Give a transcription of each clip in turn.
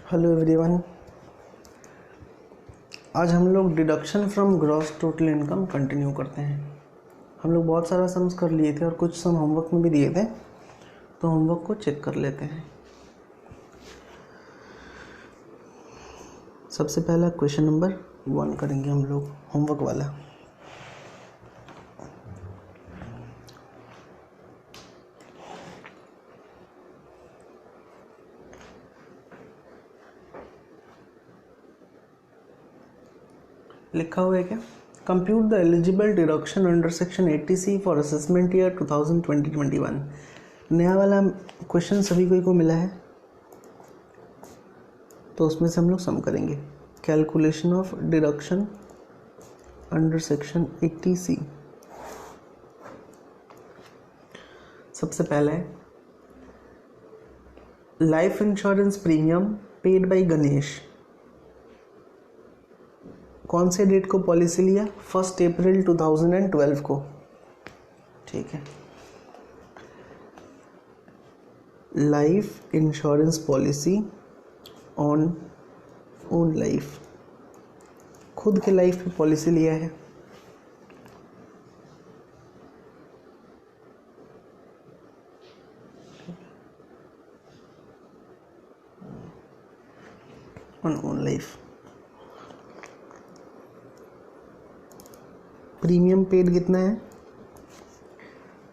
Hello everyone. आज हम लोग deduction from gross total income continue करते हैं। हम लोग बहुत सारा सम्स कर लिए थे और कुछ सम होमवर्क में भी दिए थे, तो होमवर्क को चेक कर लेते हैं। सबसे पहला क्वेश्चन नंबर 1 करेंगे हम लोग, होमवर्क वाला। लिखा हुआ है क्या? Compute the eligible deduction under section 80C for assessment year 2020-21। नया वाला क्वेश्चन सभी को मिला है, तो उसमें से हम लोग सम करेंगे। Calculation of deduction under section 80C। सबसे पहला है life insurance premium paid bye Ganesh. कौन से डेट को पॉलिसी लिया? 1 अप्रैल 2012 को। ठीक है। Life insurance policy on own life, खुद के लाइफ पे पॉलिसी लिया है। On own life. Premium paid कितना है?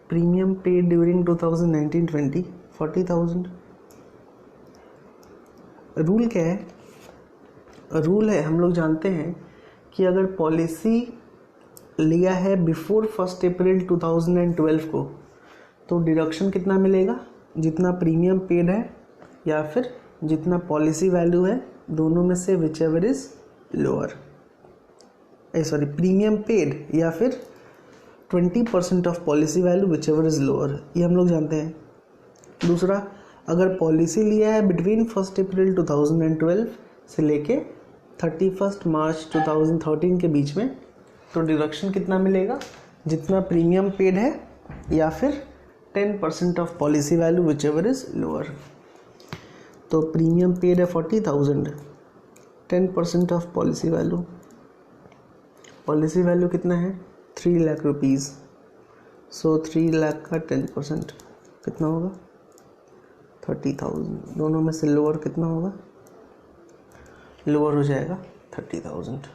Premium paid during 2019-20 40,000। रूल क्या है? रूल है, हम लोग जानते हैं कि अगर पॉलिसी लिया है बिफोर 1 अप्रैल 2012 को, तो डिडक्शन कितना मिलेगा? जितना प्रीमियम पेड है या फिर जितना पॉलिसी वैल्यू है, दोनों में से which ever is lower. Premium paid या फिर 20% of policy value which ever is lower, ये हम लोग जानते हैं। दूसरा, अगर पॉलिसी लिया है बिटवीन 1 अप्रैल 2012 से लेके 31 मार्च 2013 के बीच में, तो डिडक्शन कितना मिलेगा? जितना प्रीमियम पेड है या फिर 10% of policy value which ever is lower. तो प्रीमियम पेड है 40,000, 10% of policy value. Policy value कितना है? 3 लाख रुपीज़। सो 3 लाख का 10% कितना होगा? 30,000। दोनों में से लोअर कितना होगा? लोअर हो जाएगा 30,000।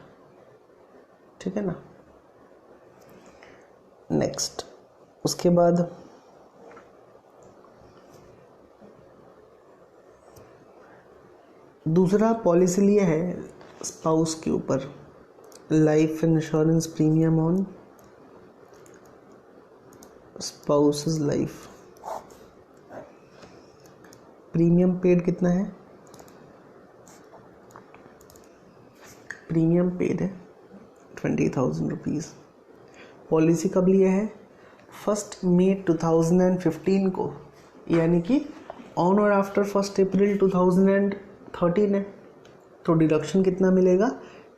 ठीक है ना। नेक्स्ट, उसके बाद दूसरा पॉलिसी लिया है स्पाउस के ऊपर, life insurance premium on spouses life. Premium paid कितना है? प्रीमियम पेड है 20,000 रुपीज़। पॉलिसी कब लिया है? 1 मई 2015 को, यानी कि ऑन और आफ्टर 1 अप्रैल 2013 है। तो डिडक्शन कितना मिलेगा?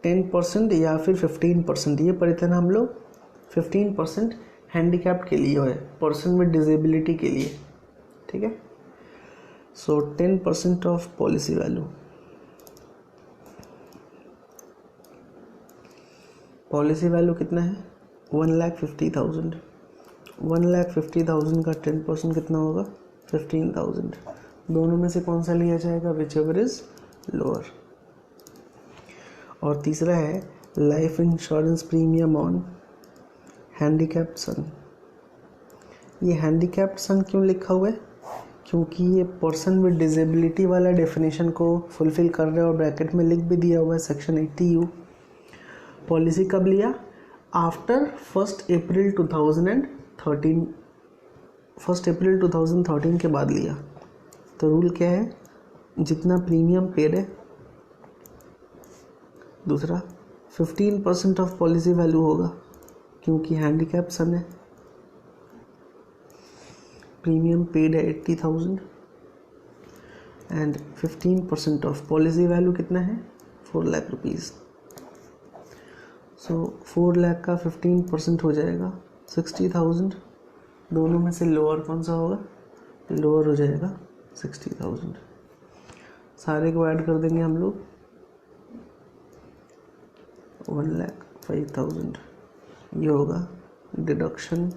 10% या फिर 15%। ये पढ़े थे ना हम लोग, 15% हैंडीकैप्ड के लिए है, पर्सन विद डिसेबिलिटी के लिए। ठीक है। सो 10% of policy value. Policy value कितना है? 1,50,000। 1,50,000 का 10% कितना होगा? 15,000। दोनों में से कौन सा लिया जाएगा? Whichever is lower. और तीसरा है life insurance premium on handicapped son. ये हैंडीकैप्ड सन क्यों लिखा हुआ है? क्योंकि ये पर्सन विद डिसेबिलिटी वाला डेफिनेशन को फुलफिल कर रहे हैं और ब्रैकेट में लिख भी दिया हुआ है सेक्शन 80U। पॉलिसी कब लिया? आफ्टर 1 अप्रैल 2013। 1 अप्रैल 2013 के बाद लिया। तो रूल क्या है? जितना प्रीमियम पेड है, दूसरा 15% ऑफ पॉलिसी वैल्यू होगा क्योंकि हैंडीकैप सन है। प्रीमियम पेड है 80,000 एंड 15% ऑफ पॉलिसी वैल्यू कितना है? 4 लाख रुपीज़। सो 4 लाख का 15% हो जाएगा 60,000। दोनों में से लोअर कौन सा होगा? लोअर हो जाएगा 60,000। सारे को ऐड कर देंगे हम लोग 1,05,000। ये होगा डिडक्शन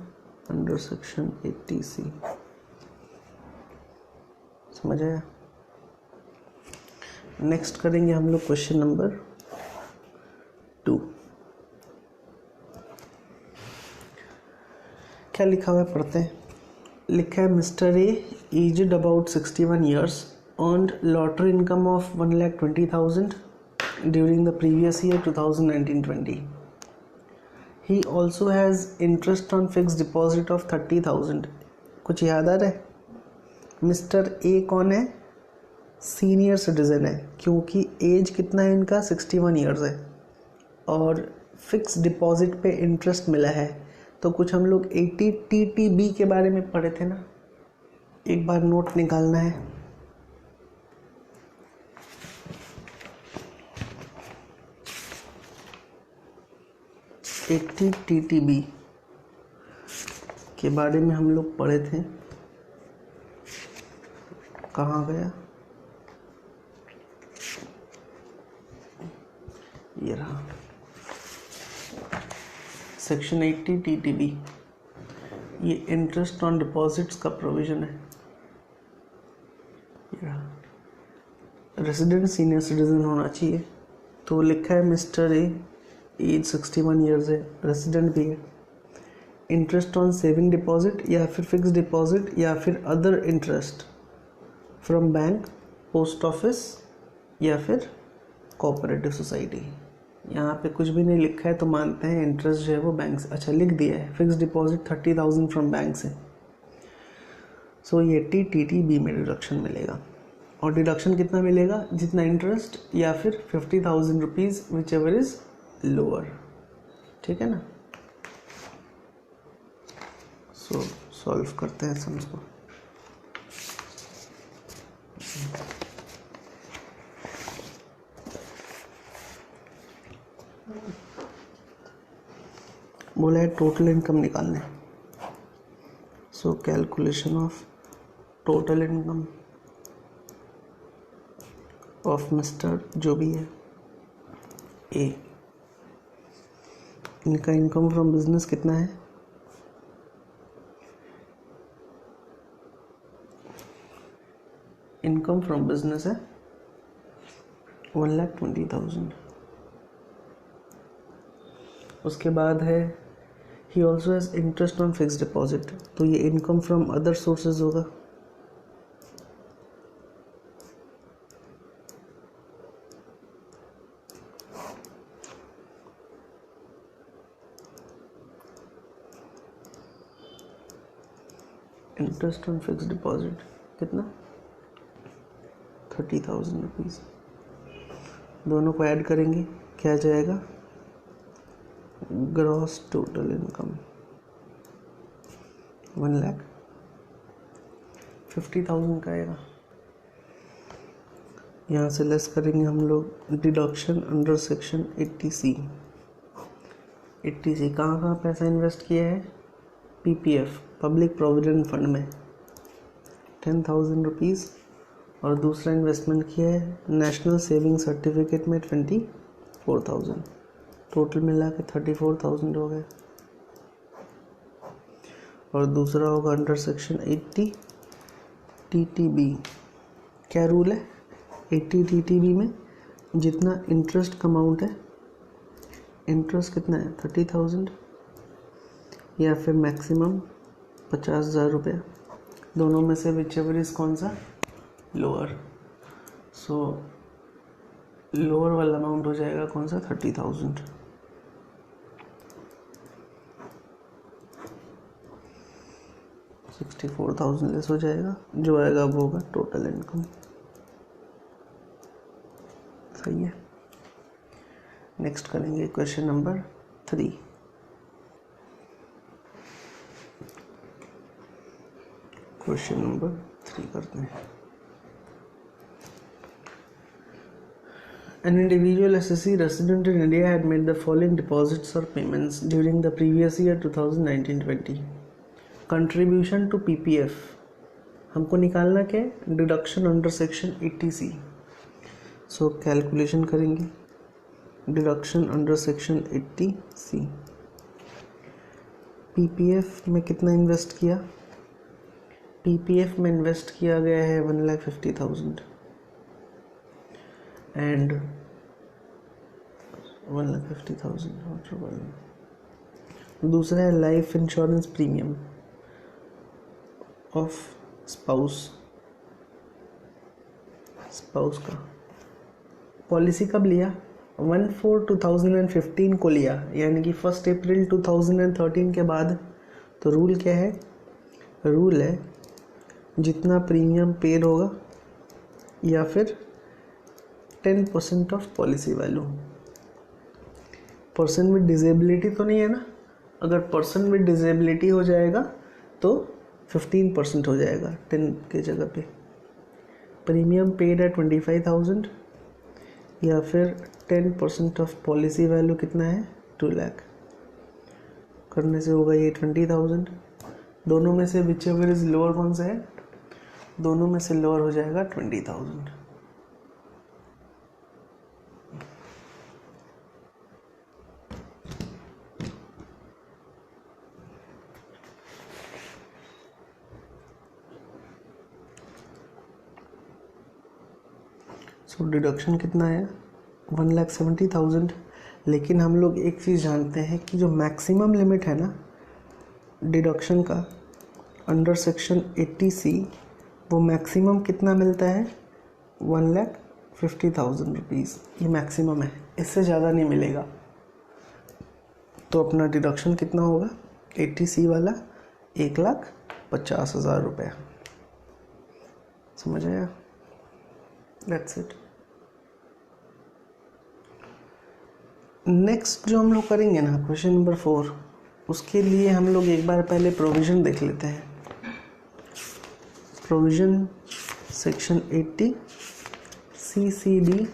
अंडर सेक्शन 80C। समझ आया? नेक्स्ट करेंगे हम लोग क्वेश्चन नंबर 2। क्या लिखा हुआ है पढ़ते हैं। लिखा है mister A aged about 61 years earned lottery income of 1,20,000 during the previous year 2019-20. He also has interest on fixed deposit of 30,000। कुछ याद आ रहा है? मिस्टर ए कौन है? सीनियर सिटीजन है, क्योंकि एज कितना है इनका? 61 ईयर्स है, और फिक्स डिपॉजिट पे इंटरेस्ट मिला है। तो कुछ हम लोग 80 TTB के बारे में पढ़े थे ना, एक बार नोट निकालना है। TTB के बारे में हम लोग पढ़े थे। कहाँ गया? ये रहा सेक्शन 80 TTB। ये इंटरेस्ट ऑन डिपॉजिट्स का प्रोविजन है। ये रहा रेसिडेंट सीनियर सिटीजन होना चाहिए। तो लिखा है मिस्टर ए एज 61 ईयर्स है, रेसिडेंट भी है। इंटरेस्ट ऑन सेविंग डिपॉजिट या फिर फिक्स डिपॉजिट या फिर other interest from bank, post office या फिर कोऑपरेटिव सोसाइटी। यहाँ पे कुछ भी नहीं लिखा है तो मानते हैं इंटरेस्ट जो है वो बैंक से। अच्छा, लिख दिया है फिक्स डिपॉजिट 30,000 फ्रॉम बैंक से। सो ये TTB में डिडक्शन मिलेगा, और डिडक्शन कितना मिलेगा? जितना इंटरेस्ट या फिर 50,000 rupees, which ever is lower. ठीक है ना? सो सॉल्व करते हैं सम्स को। बोला है टोटल इनकम निकालने। So calculation of total income of mister जो भी है ए। इनका इनकम फ्रॉम बिजनेस कितना है? इनकम फ्रॉम बिजनेस है 1,20,000। उसके बाद है he also has interest on fix deposit, तो ये इनकम फ्रॉम अदर सोर्सेज होगा। इंटरेस्ट ऑन फिक्स डिपॉजिट कितना? 30,000 रुपीज़। दोनों को ऐड करेंगे, क्या जाएगा? ग्रॉस टोटल इनकम 1,50,000 का आएगा। यहाँ से लेस करेंगे हम लोग deduction under section 80C। 80C कहाँ कहाँ पैसा इन्वेस्ट किया है? PPF पब्लिक प्रोविडेंट फंड में 10,000 रुपीज़, और दूसरा इन्वेस्टमेंट किया है नेशनल सेविंग सर्टिफिकेट में 24,000। टोटल मिला के 34,000 हो गए। और दूसरा होगा अंडर सेक्शन 80 TTB। क्या रूल है? 80 TTB में जितना इंटरेस्ट का अमाउंट है, इंटरेस्ट कितना है? 30,000 या फिर मैक्सिमम 50,000 रुपया। दोनों में से विच एवर इज कौन सा? लोअर। सो लोअर वाला अमाउंट हो जाएगा कौन सा? 30,000। 64,000 लेस हो जाएगा, जो आएगा वो होगा टोटल इनकम। सही है। नेक्स्ट करेंगे क्वेश्चन नंबर 3। क्वेश्चन नंबर 3 करते हैं। An individual SSC resident in India had made the following deposits or payments during the previous year 2019-20. Contribution to PPF हमको निकालना क्या है? Deduction under section 80C। So calculation करेंगे, deduction under section 80C। PPF में कितना invest किया? PPF में invest किया गया है 1,50,000 एंड 1,50,000। दूसरा है life insurance premium of spouse का। पॉलिसी कब लिया? 1/4/2015 को लिया, यानी कि 1 अप्रैल 2013 के बाद। तो रूल क्या है? रूल है जितना प्रीमियम पेड होगा या फिर 10% of policy value. Person with disability तो नहीं है ना? अगर पर्सन विद डिसेबिलिटी हो जाएगा तो 15% हो जाएगा 10 के जगह पे। प्रीमियम पेड है 25,000 या फिर 10% ऑफ पॉलिसी वैल्यू कितना है? 2 लाख। करने से होगा ये 20,000। दोनों में से विच एवर इज लोअर कौन सा है? दोनों में से लोअर हो जाएगा 20,000। सो डिडक्शन कितना है? 1,70,000। लेकिन हम लोग एक चीज़ जानते हैं कि जो मैक्सिमम लिमिट है ना डिडक्शन का अंडर सेक्शन 80C, वो मैक्सिमम कितना मिलता है? 1,50,000 रुपीज़। ये मैक्सिमम है, इससे ज़्यादा नहीं मिलेगा। तो अपना डिडक्शन कितना होगा 80C वाला? 1,50,000 रुपये। समझ आया? That's it. नेक्स्ट जो हम लोग करेंगे ना क्वेश्चन नंबर 4, उसके लिए हम लोग एक बार पहले प्रोविज़न देख लेते हैं। प्रोविज़न सेक्शन 80 CCD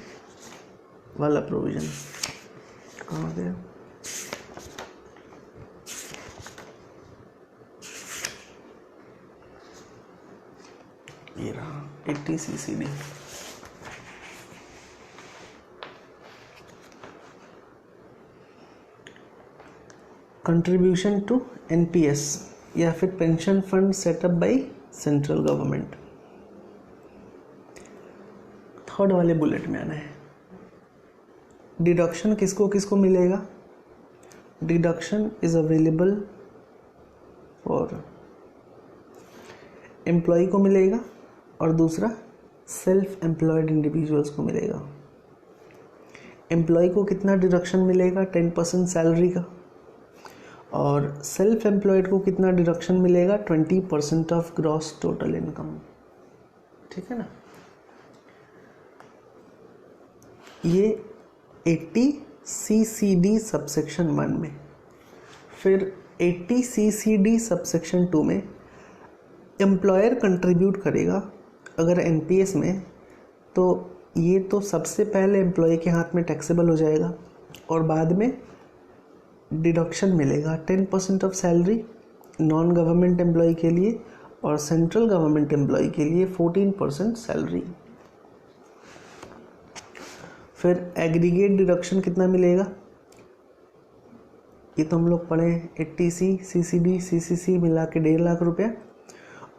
वाला प्रोविज़न कहाँ गया? ये रहा 80 CCD। कंट्रीब्यूशन टू NPS या फिर pension fund setup by central government. Third वाले बुलेट में आना है। डिडक्शन किसको किसको मिलेगा? Deduction is available for employee को मिलेगा और दूसरा सेल्फ एम्प्लॉयड इंडिविजुअल्स को मिलेगा। एम्प्लॉय को कितना डिडक्शन मिलेगा? 10% सैलरी का। और सेल्फ एम्प्लॉयड को कितना डिडक्शन मिलेगा? 20% ऑफ ग्रॉस टोटल इनकम। ठीक है ना? ये 80 CCD सबसेक्शन 1 में। फिर 80 CCD सबसेक्शन 2 में एम्प्लॉयर कंट्रीब्यूट करेगा अगर NPS में, तो ये तो सबसे पहले एम्प्लॉय के हाथ में टैक्सेबल हो जाएगा और बाद में डिडक्शन मिलेगा 10% of salary non government employee के लिए और सेंट्रल गवर्नमेंट एम्प्लॉय के लिए 14% सैलरी। फिर एग्रीगेट डिडक्शन कितना मिलेगा? ये तो हम लोग पढ़े 80C CCD CCC मिला के 1.5 लाख रुपया।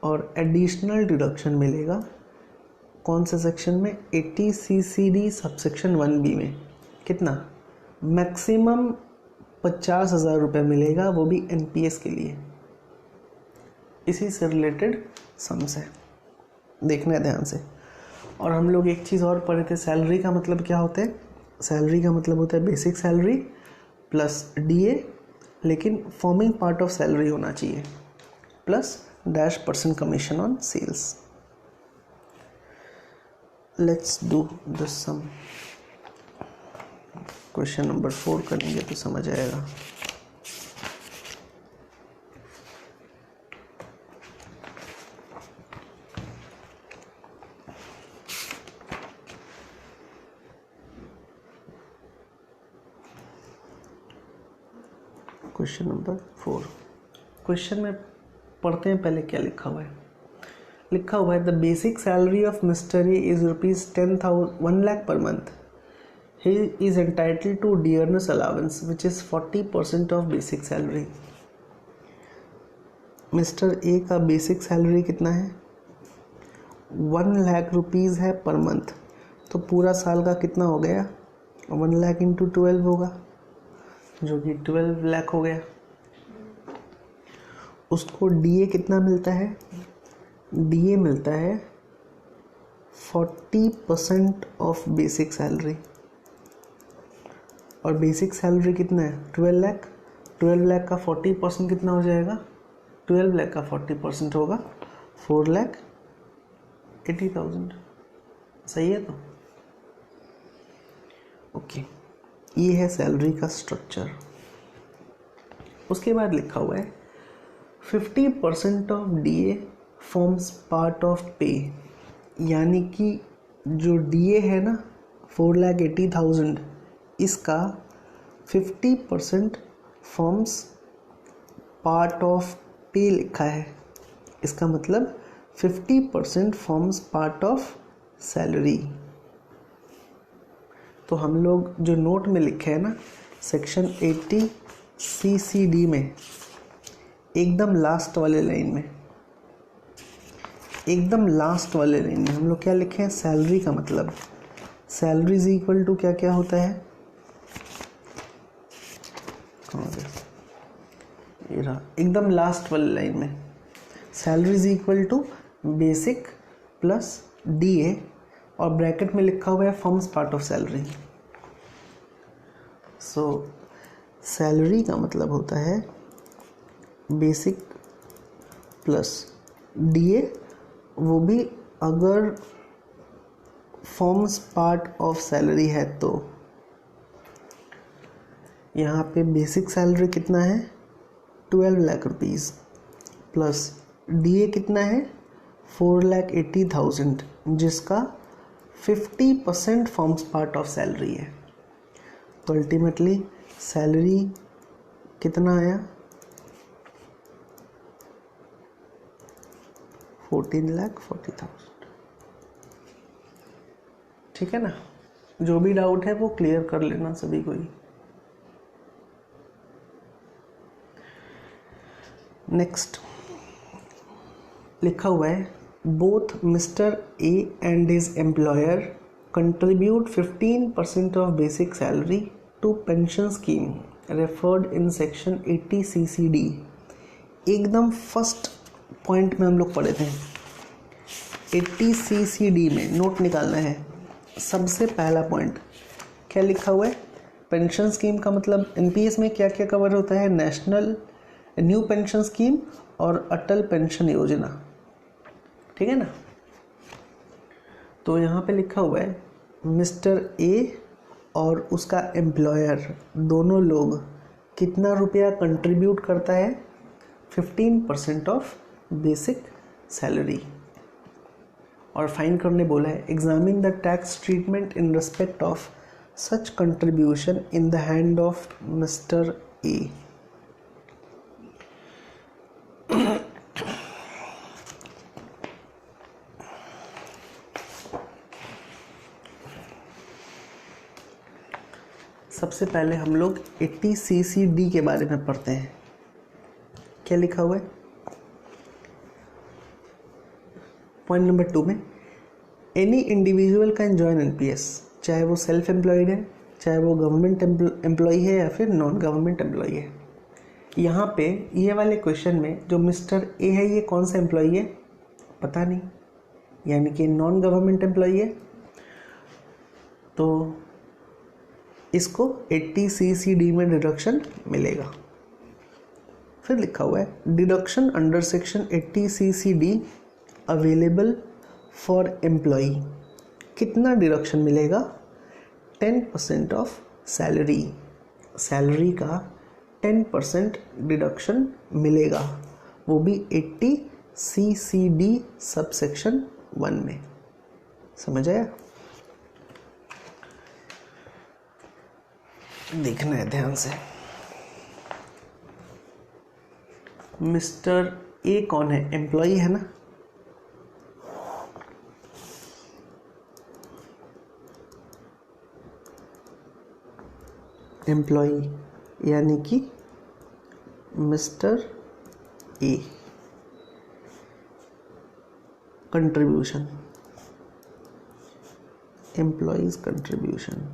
और एडिशनल डिडक्शन मिलेगा कौन से सेक्शन में? 80 CCD सबसेक्शन 1B में। कितना? मैक्सिमम 50,000 रुपये मिलेगा, वो भी NPS के लिए। इसी से रिलेटेड सम्स है, देखना है ध्यान से। और हम लोग एक चीज़ और पढ़े थे, सैलरी का मतलब क्या होता है? सैलरी का मतलब होता है बेसिक सैलरी प्लस DA, लेकिन फॉर्मिंग पार्ट ऑफ सैलरी होना चाहिए, plus -% commission on sales. Let's do this sum. Question number 4 करेंगे तो समझ आएगा। Question number 4। क्वेश्चन में पढ़ते हैं पहले क्या लिखा हुआ है। लिखा हुआ है the basic salary of mister A is ₹1,00,000 per month. He is entitled to dearness allowance which is 40% of basic salary. Mister A का बेसिक सैलरी कितना है? 1,00,000 रुपीज़ है पर मंथ. तो पूरा साल का कितना हो गया? 1,00,000 इंटू 12 होगा, जो कि 12,00,000 हो गया. उसको डीए कितना मिलता है? डीए मिलता है 40% ऑफ बेसिक सैलरी. और बेसिक सैलरी कितना है? 12,00,000. 12,00,000 का 40% कितना हो जाएगा? 12,00,000 का 40% होगा 4,80,000. सही है. तो ओके, ये है सैलरी का स्ट्रक्चर. उसके बाद लिखा हुआ है 50% of DA forms part of पे. यानी कि जो डीए है ना 4,80,000, इसका 50% फॉर्म्स पार्ट ऑफ पे लिखा है. इसका मतलब 50% फॉर्म्स पार्ट ऑफ सैलरी. तो हम लोग जो नोट में लिखे हैं ना सेक्शन 80 CCD में, एकदम लास्ट वाले लाइन में, हम लोग क्या लिखे हैं? सैलरी का मतलब सैलरी इज इक्वल टू क्या क्या होता है? ये रहा एकदम लास्ट वाले लाइन में, salary is equal to basic plus DA और ब्रैकेट में लिखा हुआ है forms part of salary. So salary का मतलब होता है बेसिक प्लस डीए, वो भी अगर फॉर्म्स पार्ट ऑफ सैलरी है. तो यहाँ पे बेसिक सैलरी कितना है? 12,00,000 रुपीज़ प्लस डीए कितना है? 4,80,000, जिसका 50% फॉर्म्स पार्ट ऑफ सैलरी है. तो अल्टीमेटली सैलरी कितना आया? 14,40,000. ठीक है ना. जो भी डाउट है वो क्लियर कर लेना सभी को ही. नेक्स्ट लिखा हुआ है both mister A and his employer contribute 15% of basic salary to pension scheme referred in section 80 CCD. एकदम फर्स्ट पॉइंट में हम लोग पढ़े थे 80 CCD में नोट निकालना है. सबसे पहला पॉइंट क्या लिखा हुआ है? पेंशन स्कीम का मतलब एनपीएस में क्या क्या कवर होता है? नेशनल न्यू पेंशन स्कीम और अटल पेंशन योजना. ठीक है ना. तो यहाँ पे लिखा हुआ है मिस्टर ए और उसका एम्प्लॉयर दोनों लोग कितना रुपया कंट्रीब्यूट करता है? 15% ऑफ बेसिक सैलरी. और फाइन करने बोला है examine the tax treatment in respect of such contribution in the hand of mister A. सबसे पहले हम लोग 80 CCD के बारे में पढ़ते हैं. क्या लिखा हुआ है? पॉइंट नंबर 2 में any individual can join NPS, चाहे वो सेल्फ एम्प्लॉयड है, चाहे वो गवर्नमेंट एम्प्लॉय है या फिर नॉन गवर्नमेंट एम्प्लॉय है. यहाँ पे ये वाले क्वेश्चन में जो मिस्टर ए है ये कौन सा एम्प्लॉय है? पता नहीं, यानी कि नॉन गवर्नमेंट एम्प्लॉय है. तो इसको 80 CCD में डिडक्शन मिलेगा. फिर लिखा हुआ है deduction under section 80 CCD available for employee. कितना डिडक्शन मिलेगा? 10% ऑफ सैलरी. सैलरी का 10% डिडक्शन मिलेगा, वो भी 80 CCD सबसेक्शन 1 में. समझ आया? देखना है ध्यान से. मिस्टर ए कौन है? एम्प्लॉई है ना. एम्प्लॉई यानी कि mister A contribution, employee's contribution.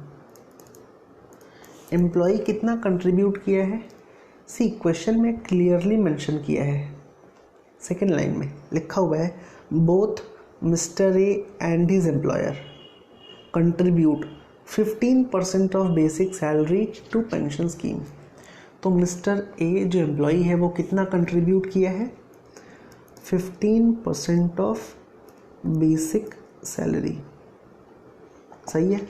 Employee कितना कंट्रीब्यूट किया है? सी क्वेश्चन में क्लियरली मेंशन किया है, सेकेंड लाइन में लिखा हुआ है both mister A and his employer contribute 15% of basic salary to pension scheme. तो मिस्टर ए जो एम्प्लॉई है वो कितना कंट्रीब्यूट किया है? 15% ऑफ बेसिक सैलरी, सही है।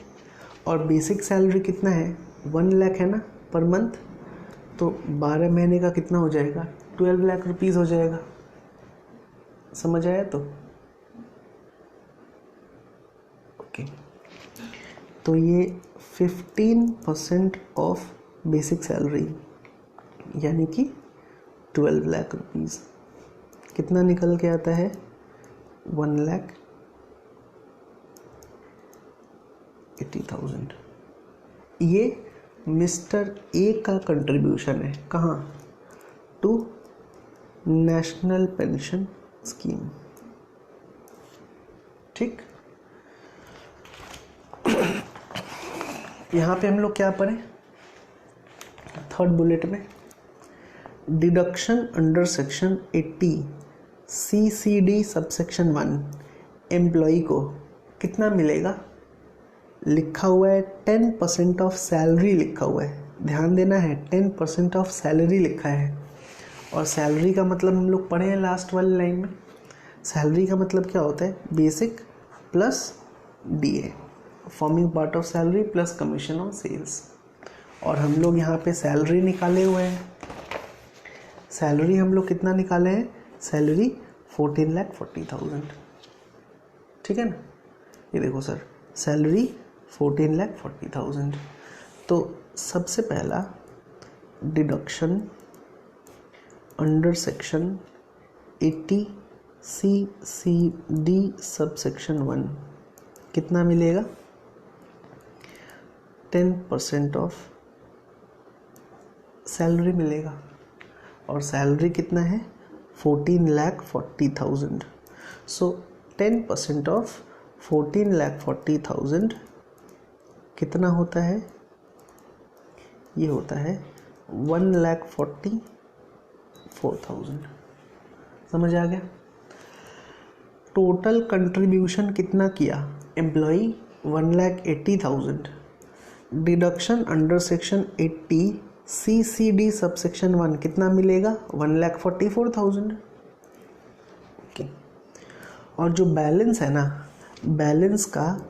और बेसिक सैलरी कितना है? 1 लाख है ना पर मंथ, तो 12 महीने का कितना हो जाएगा? 12 लाख रुपीज़ हो जाएगा। समझ आया? तो ओके, तो ये 15% ऑफ बेसिक सैलरी यानी कि 12 लाख रुपीज़ कितना निकल के आता है? 1,80,000। ये मिस्टर ए का कंट्रीब्यूशन है, कहाँ? टू नेशनल पेंशन स्कीम, ठीक। यहाँ पे हम लोग क्या पढ़े? थर्ड बुलेट में deduction under section 80 CCD subsection 1 employee को कितना मिलेगा? लिखा हुआ है 10% ऑफ सैलरी लिखा हुआ है, ध्यान देना है 10% ऑफ सैलरी लिखा है। और सैलरी का मतलब हम लोग पढ़े हैं लास्ट वाली लाइन में। सैलरी का मतलब क्या होता है? Basic plus DA, forming part of salary plus commission on sales. और हम लोग यहाँ पे सैलरी निकाले हुए हैं। सैलरी हम लोग कितना निकाले हैं? सैलरी 14,40,000, ठीक है ना। ये देखो सर, सैलरी 14,40,000। तो सबसे पहला deduction under section 80 CCD subsection 1 कितना मिलेगा? 10% ऑफ सैलरी मिलेगा। और सैलरी कितना है? 14,40,000। सो 10% ऑफ 14,40,000 कितना होता है? ये होता है 1,44,000। समझ आ गया? टोटल कंट्रीब्यूशन कितना किया employee? 1,80,000। Deduction under section 80 CCD subsection 1 कितना मिलेगा? 1,44,000। ओके, और जो बैलेंस है ना, बैलेंस का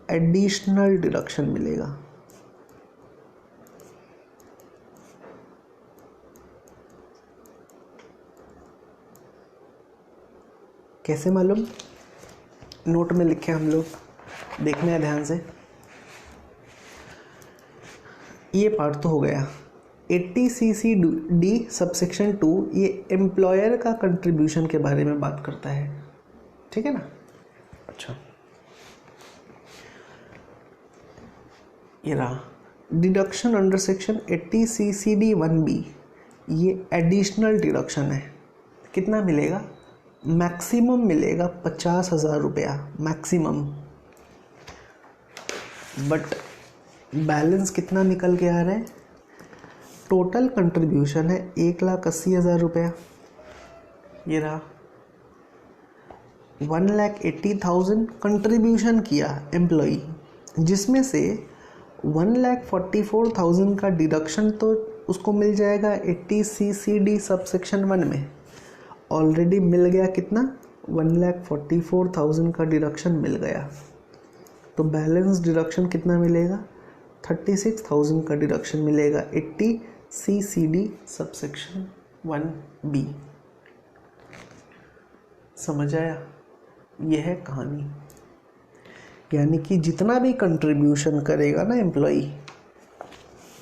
एडिशनल डिडक्शन मिलेगा। कैसे मालूम? नोट में लिखे हम लोग, देखना है ध्यान से। ये पार्ट तो हो गया। 80 CCD सबसेक्शन 2 ये एम्प्लॉयर का कंट्रीब्यूशन के बारे में बात करता है, ठीक है ना। अच्छा, ये रहा deduction under section 80 CCD 1B, ये एडिशनल डिडक्शन है। कितना मिलेगा? मैक्सिमम मिलेगा 50,000 रुपया मैक्सिमम। बट बैलेंस कितना निकल के आ रहा है? टोटल कंट्रीब्यूशन है 1,80,000 रुपया। ये रहा 1,80,000 कंट्रीब्यूशन किया एम्प्लॉई, जिसमें से 1,44,000 का डिडक्शन तो उसको मिल जाएगा 80 CCD सबसेक्शन 1 में। ऑलरेडी मिल गया कितना? 1,44,000 का डिडक्शन मिल गया। तो बैलेंस डिडक्शन कितना मिलेगा? 36,000 का डिडक्शन मिलेगा 80 CCD सबसेक्शन 1B। समझ आया? यह है कहानी। यानी कि जितना भी कंट्रीब्यूशन करेगा ना एम्प्लॉई,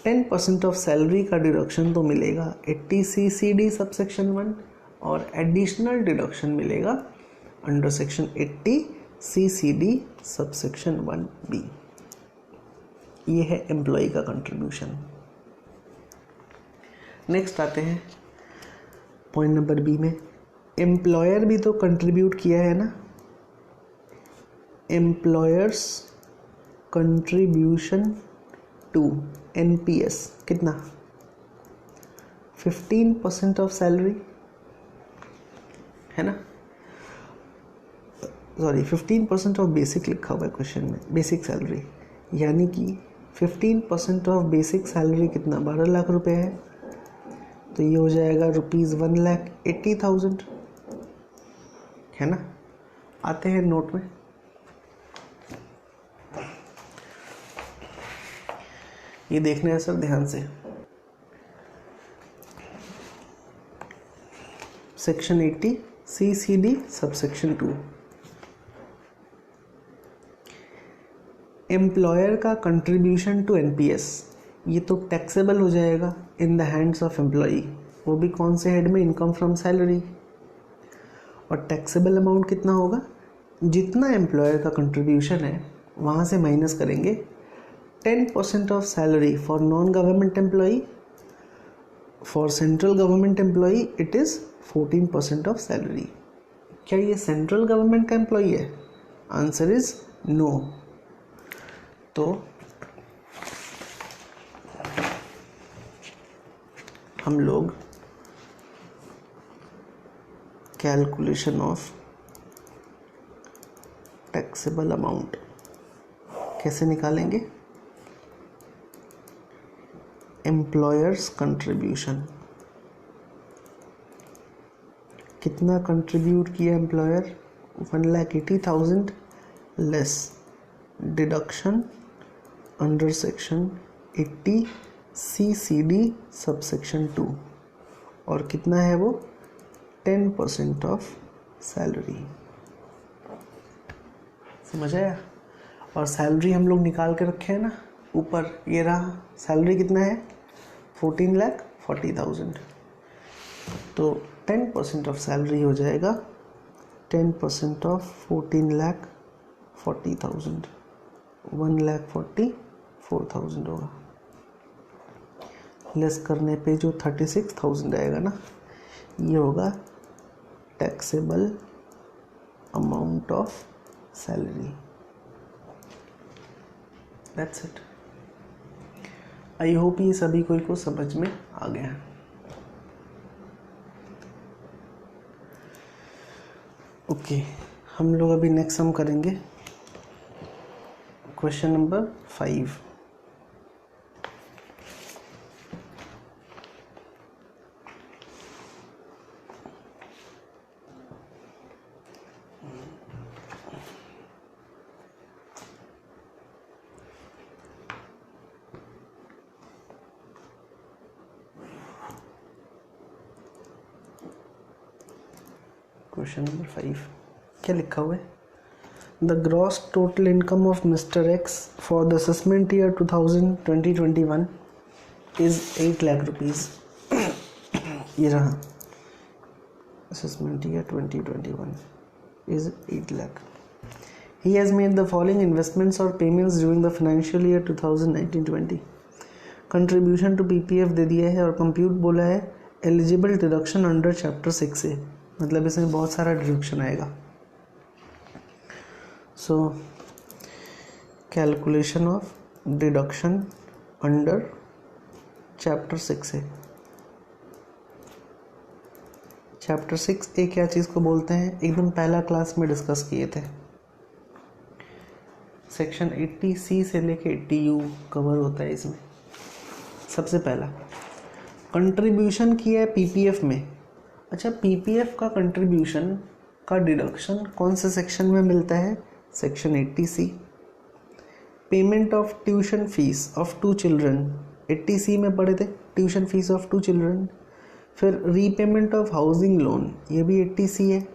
10% ऑफ सैलरी का डिडक्शन तो मिलेगा 80 CCD सबसेक्शन 1 और एडिशनल डिडक्शन मिलेगा under section 80 CCD subsection 1B। ये है एम्प्लॉई का कंट्रीब्यूशन। नेक्स्ट आते हैं पॉइंट नंबर बी में, एम्प्लॉयर भी तो कंट्रीब्यूट किया है ना, एम्प्लॉयर्स कंट्रीब्यूशन टू NPS कितना, 15% ऑफ सैलरी है ना, सॉरी 15% ऑफ बेसिक लिखा हुआ है क्वेश्चन में, बेसिक सैलरी, यानी कि 15% ऑफ बेसिक सैलरी कितना, 12 लाख रुपए है, तो ये हो जाएगा ₹1,80,000 है ना। आते हैं नोट में, ये देखना है सर ध्यान से, सेक्शन 80 CCD सबसेक्शन 2, एम्प्लॉयर का कंट्रीब्यूशन टू NPS, ये तो टैक्सेबल हो जाएगा in the hands of employee, वो भी कौन से हेड में, इनकम फ्रॉम सैलरी, और टैक्सेबल अमाउंट कितना होगा, जितना एम्प्लॉयर का कंट्रीब्यूशन है वहाँ से माइनस करेंगे 10% of salary for non government employee, for central government employee it is 14% of salary. क्या ये सेंट्रल गवर्नमेंट का एम्प्लॉई है, आंसर इज नो। तो हम लोग कैलकुलेशन ऑफ टैक्सेबल अमाउंट कैसे निकालेंगे, एम्प्लॉयर्स कंट्रीब्यूशन, कितना कंट्रीब्यूट किया employer, 1,80,000 less deduction under section 80 CCD subsection 2, और कितना है वो 10% ऑफ सैलरी, समझ आया। और सैलरी हम लोग निकाल के रखे हैं ना ऊपर, ये रहा सैलरी कितना है 14,40,000, तो 10% ऑफ सैलरी हो जाएगा 10% ऑफ 14,40,000, 1,44,000 होगा, लेस करने पे जो 36,000 आएगा ना, ये होगा taxable amount of salary. That's it. I hope ये सभी कोई को समझ में आ गया। ओके, हम लोग अभी नेक्स्ट सम करेंगे क्वेश्चन नंबर 5। क्वेश्चन नंबर 5 क्या लिखा हुआ है, the gross total income of mister X for the assessment year 2020-21 is 8 lakh rupees. ये रहा assessment year 2021 is 8 lakh. He has made the following investments और payments during the financial year 2019-20। Contribution to PPF दे दिया है और कंप्यूट बोला है eligible deduction under chapter 6 से, मतलब इसमें बहुत सारा डिडक्शन आएगा। So calculation of deduction under chapter 6 है। चैप्टर 6A क्या चीज़ को बोलते हैं, एकदम पहला क्लास में डिस्कस किए थे। सेक्शन 80C से लेके 80U कवर होता है इसमें। सबसे पहला कंट्रीब्यूशन किया है PPF में। अच्छा, PPF का कंट्रीब्यूशन का डिडक्शन कौन से सेक्शन में मिलता है, section 80C। Payment of tuition fees of 2 children 80C में पढ़े थे, ट्यूशन फीस ऑफ 2 चिल्ड्रन। फिर रीपेमेंट ऑफ हाउसिंग लोन, ये भी 80C है।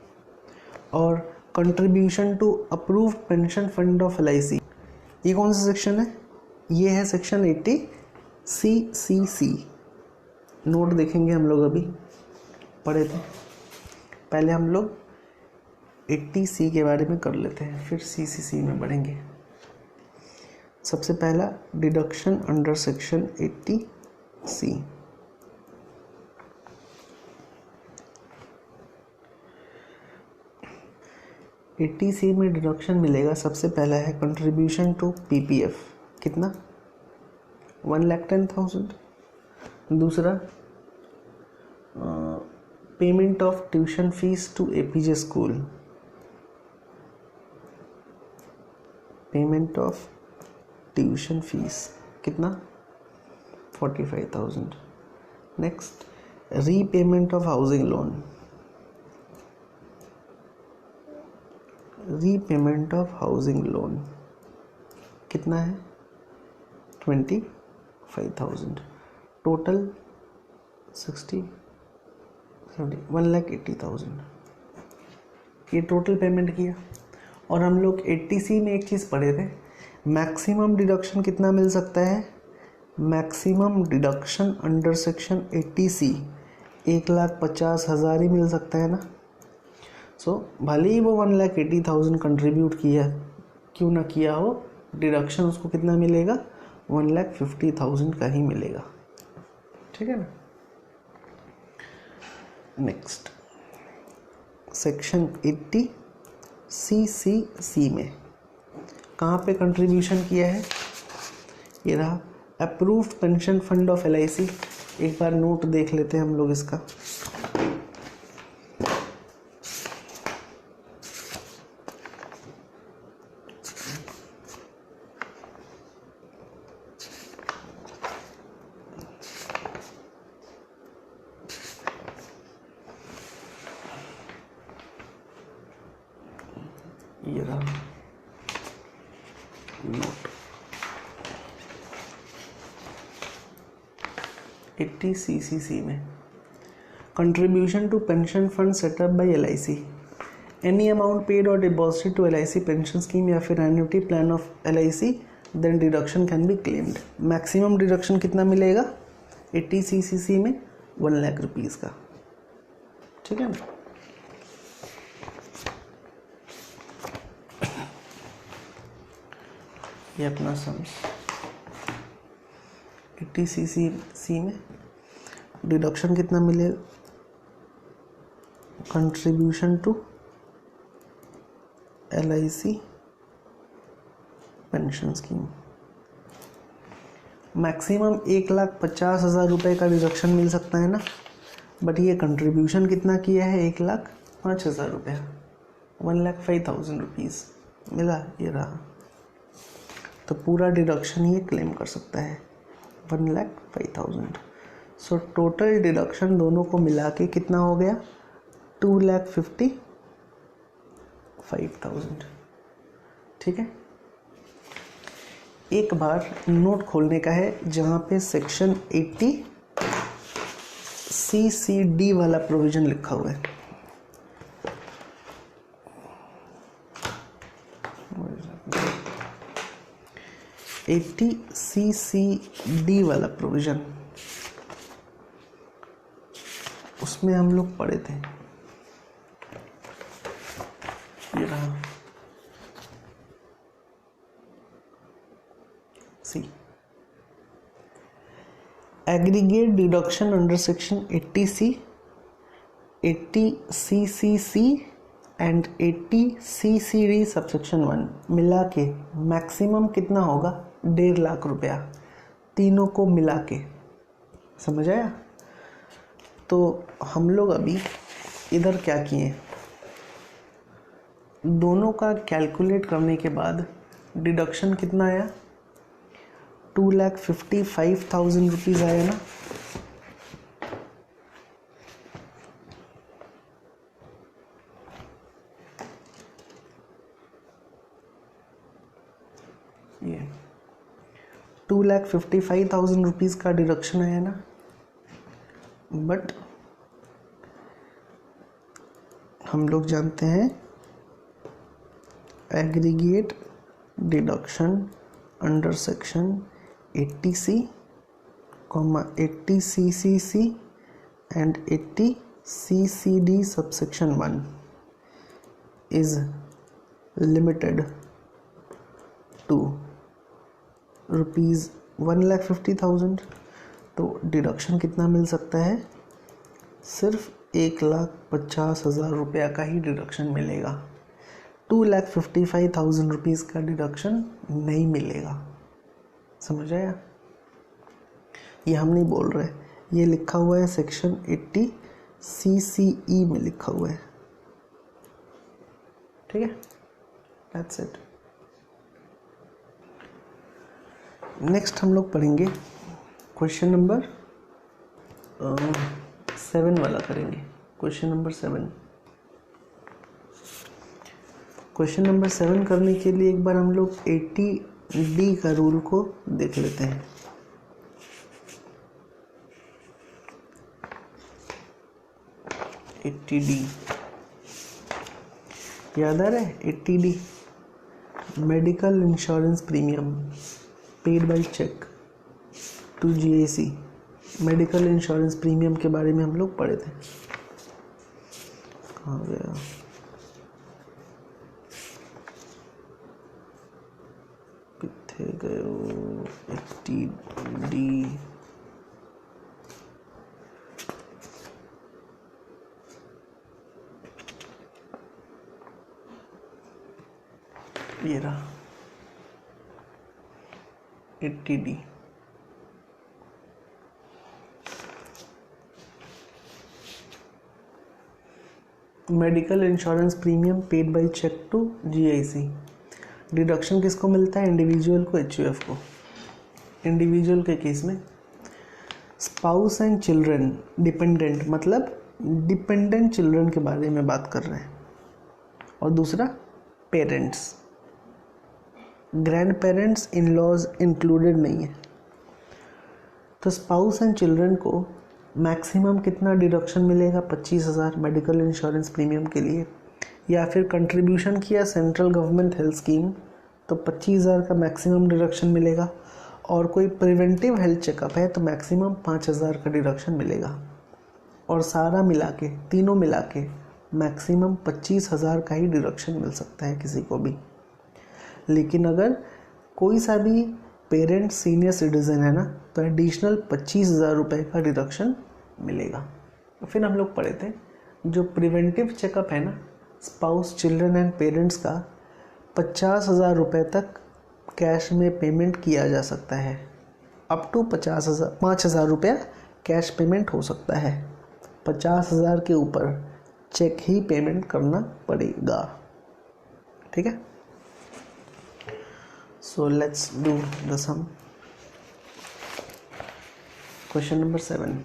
और contribution to approved pension fund of LIC, ये कौन सा सेक्शन है, ये है सेक्शन 80CCC। नोट देखेंगे हम लोग, अभी पढ़े थे, पहले हम लोग 80C के बारे में कर लेते हैं, फिर CCC में बढ़ेंगे। सबसे पहला deduction under section 80C। 80C में डिडक्शन मिलेगा, सबसे पहला है कंट्रीब्यूशन टू PPF, कितना 1,10,000। दूसरा payment of tuition fees to APJ school, payment of tuition fees कितना 45,000। Next repayment of housing loan, repayment of housing loan कितना है 25,000। टोटल 1,80,000 ये टोटल पेमेंट किया। और हम लोग 80C में एक चीज़ पढ़े थे, मैक्सिमम डिडक्शन कितना मिल सकता है, maximum deduction under section 80C 1,50,000 ही मिल सकता है ना। सो भले ही वो 1,80,000 कंट्रीब्यूट किया क्यों ना किया हो, डिडक्शन उसको कितना मिलेगा 1,50,000 का ही मिलेगा, ठीक है ना। नेक्स्ट सेक्शन 80CC में कहाँ पे कंट्रीब्यूशन किया है, ये रहा approved pension fund of LIC। एक बार नोट देख लेते हैं हम लोग इसका। ये रहा नोट 80CC में contribution to pension fund setup by LIC, any amount paid और deposited to LIC pension scheme या फिर annuity plan of LIC, then deduction can be claimed. Maximum deduction कितना मिलेगा 80CC में 1 लाख रुपीज़ का, ठीक है ना। ये अपना सम्स 80CC में डिडक्शन कितना मिलेगा, contribution to LIC pension scheme maximum 1,50,000 रुपये का डिडक्शन मिल सकता है ना, बट ये कंट्रीब्यूशन कितना किया है 1,05,000 रुपया, 1,05,000 रुपीज़ मिला, ये रहा। तो पूरा डिडक्शन ये क्लेम कर सकता है 1,05,000। सो टोटल डिडक्शन दोनों को मिला के कितना हो गया 2,55,000, ठीक है। एक बार नोट खोलने का है जहाँ पे सेक्शन 80CCD वाला प्रोविजन लिखा हुआ है। CCD वाला प्रोविजन, उसमें हम लोग पढ़े थे, ये रहा C aggregate deduction under section 80CCC and 80CCD subsection 1 मिला के मैक्सिमम कितना होगा 1.5 लाख रुपया, तीनों को मिला के, समझ आया। तो हम लोग अभी इधर क्या किए, दोनों का कैलकुलेट करने के बाद डिडक्शन कितना आया 2,55,000 रुपीज़ आया ना। ये 2,55,000 रुपीज़ का डिडक्शन आया ना, बट हम लोग जानते हैं aggregate deduction under section 80C, 80CCC and 80CCD subsection 1 is limited to ₹1,50,000। तो डिडक्शन कितना मिल सकता है, सिर्फ 1,50,000 रुपया का ही डिडक्शन मिलेगा। 2,55,000 रुपीज़ का डिडक्शन नहीं मिलेगा। समझ आया? ये हम नहीं बोल रहे, ये लिखा हुआ है सेक्शन 80 CCE में लिखा हुआ है। ठीक है, दैट्स इट। नेक्स्ट हम लोग पढ़ेंगे क्वेश्चन नंबर 7 वाला करेंगे। क्वेश्चन नंबर 7 करने के लिए एक बार हम लोग 80D का रूल को देख लेते हैं। याद आ रहा है 80D? Medical insurance premium paid by cheque to GIC। Medical insurance premium के बारे में हम लोग पढ़े थे। कहाँ गया? कितने गए? 80D ये रहा 80D। Medical insurance premium paid by cheque to GIC। Deduction किसको मिलता है? इंडिविजुअल को, HUF को। इंडिविजुअल के केस में स्पाउस एंड चिल्ड्रन, डिपेंडेंट मतलब डिपेंडेंट चिल्ड्रन के बारे में बात कर रहे हैं। और दूसरा parents, grandparents, in laws included नहीं है। तो स्पाउस एंड चिल्ड्रन को मैक्सिमम कितना डिडक्शन मिलेगा? 25,000 मेडिकल इंश्योरेंस प्रीमियम के लिए। या फिर कंट्रीब्यूशन किया सेंट्रल गवर्नमेंट हेल्थ स्कीम तो 25,000 का मैक्सिमम डिडक्शन मिलेगा। और कोई प्रिवेंटिव हेल्थ चेकअप है तो मैक्सिमम 5,000 का डिडक्शन मिलेगा। और सारा मिला के, तीनों मिला के मैक्सिमम 25,000 का ही डिडक्शन मिल सकता है किसी को भी। लेकिन अगर कोई सा भी पेरेंट सीनियर सिटीजन है ना तो एडिशनल 25,000 रुपये का डिडक्शन मिलेगा। फिर हम लोग पढ़े थे जो प्रिवेंटिव चेकअप है ना स्पाउस, चिल्ड्रन एंड पेरेंट्स का 50,000 रुपये तक कैश में पेमेंट किया जा सकता है। अप टू 5,000 रुपया कैश पेमेंट हो सकता है। 50,000 के ऊपर चेक ही पेमेंट करना पड़ेगा। ठीक है, so let's do the sum. Question number 7।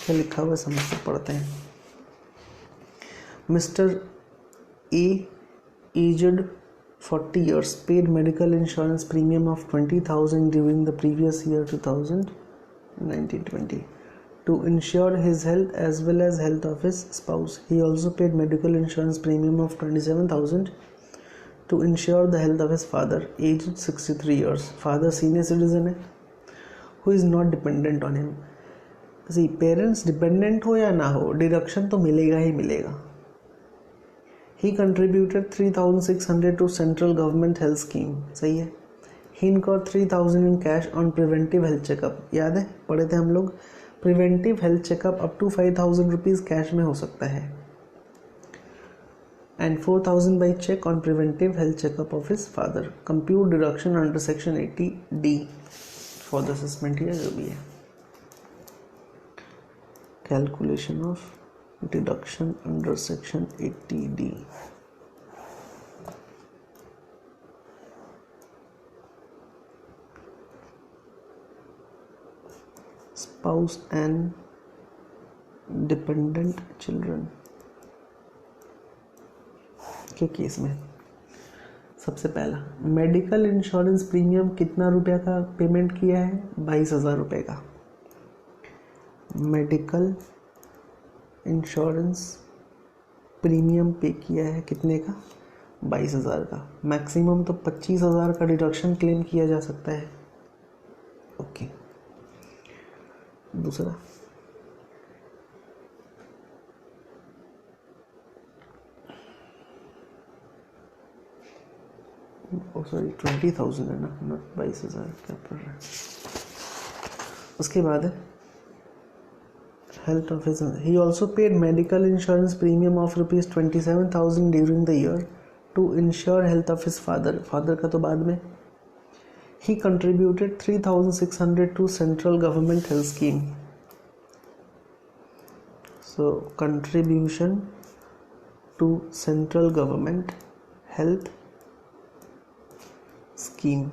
क्या लिखा हुआ है समझ से पढ़ते हैं। Mister A aged 40 years paid medical insurance premium of 20,000 during the previous year 2019-20 to ensure his health as well as health of his spouse. He also paid medical insurance premium of 27,000 to ensure the health of his father aged 63 years. Father senior citizen है who is not dependent on him. See, parents dependent हो या ना हो deduction तो मिलेगा ही मिलेगा। He contributed 3,600 to central government health scheme. सही है। He incurred 3,000 in cash on preventive health checkup. याद है पढ़े थे हम लोग, preventive health checkup up to 5,000 rupees cash में हो सकता है। And 4,000 by check on preventive health checkup of his father. Compute deduction under section 80D for the assessment year जो भी है। Calculation of deduction under section 80D. Spouse and dependent children के case में सबसे पहला मेडिकल इंश्योरेंस प्रीमियम कितना रुपया का पेमेंट किया है? 22,000 रुपये का। मेडिकल इंश्योरेंस प्रीमियम पे किया है कितने का? 22,000 का। मैक्सिमम तो 25,000 का डिडक्शन क्लेम किया जा सकता है। ओके, दूसरा सॉरी 20,000 है ना, 22,000 क्या पड़ रहा है। उसके बाद है health of his. He also paid medical insurance premium of rupees 27,000 during the year to ensure health of his father. Father का तो बाद में. He contributed 3,600 to central government health scheme. So contribution to central government health scheme.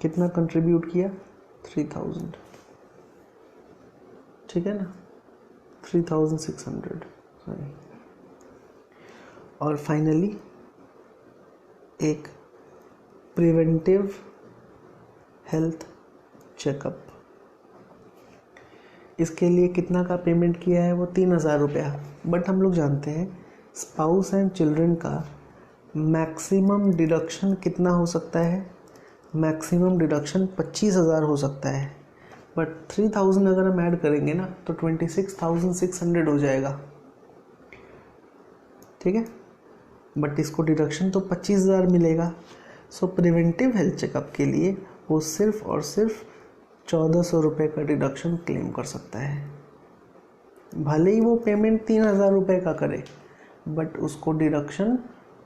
कितना contribute किया? 3,000. ठीक है ना, 3,600 sorry. और फाइनली एक प्रिवेंटिव हेल्थ चेकअप. इसके लिए कितना का पेमेंट किया है? वो 3,000 रुपया. बट हम लोग जानते हैं स्पाउस एंड चिल्ड्रन का मैक्सिमम डिडक्शन कितना हो सकता है? मैक्सिमम डिडक्शन 25,000 हो सकता है. बट 3,000 अगर हम ऐड करेंगे ना तो 26,600 हो जाएगा. ठीक है, बट इसको डिडक्शन तो 25,000 मिलेगा. सो प्रिवेंटिव हेल्थ चेकअप के लिए वो सिर्फ और सिर्फ 1,400 रुपये का डिडक्शन क्लेम कर सकता है. भले ही वो पेमेंट 3,000 रुपये का करे, बट उसको डिडक्शन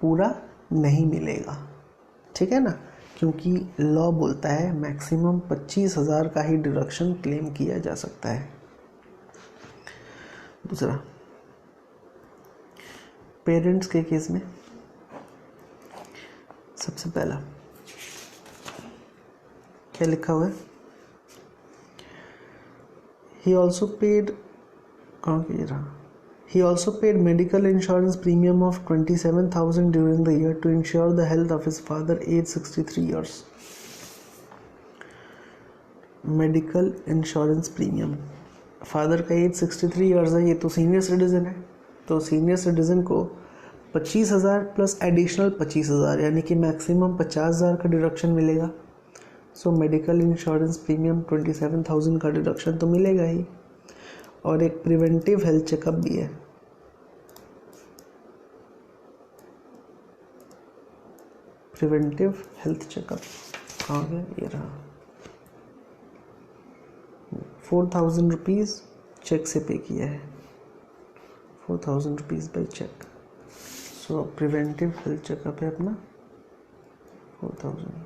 पूरा नहीं मिलेगा. ठीक है ना, क्योंकि लॉ बोलता है मैक्सिमम 25,000 का ही डिडक्शन क्लेम किया जा सकता है. दूसरा, पेरेंट्स के केस में सबसे पहला क्या लिखा हुआ है? He also paid, कहाँ ये रहा? He also paid medical insurance premium of 27,000 during the year to ensure the health of his father, aged 63 years. Medical insurance premium. Father का एज 63 ईयर्स है, ये तो सीनियर सिटीजन है. तो सीनियर सिटीजन को 25,000 प्लस एडिशनल 25,000 यानी कि maximum 50,000 का डिडक्शन मिलेगा. सो मेडिकल इंश्योरेंस प्रीमियम 27,000 का डिडक्शन तो मिलेगा ही. और एक प्रिवेंटिव हेल्थ चेकअप भी है. प्रिवेंटिव हेल्थ चेकअप कहाँ गया? ये रहा. 4,000 रुपीज़ चेक से पे किया है. 4,000 rupees by cheque. So preventive health checkup है अपना 4,000.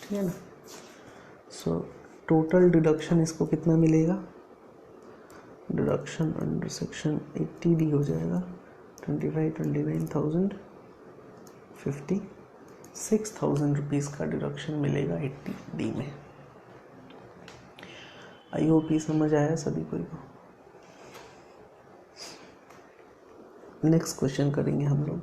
ठीक है ना. सो टोटल डिडक्शन इसको कितना मिलेगा? डिडक्शन अंडर सेक्शन 80D हो जाएगा 29,000 56,000 रुपीज़ का डिडक्शन मिलेगा 80D में. आई होप ये समझ आया सभी कोई को. नेक्स्ट क्वेश्चन करेंगे हम लोग.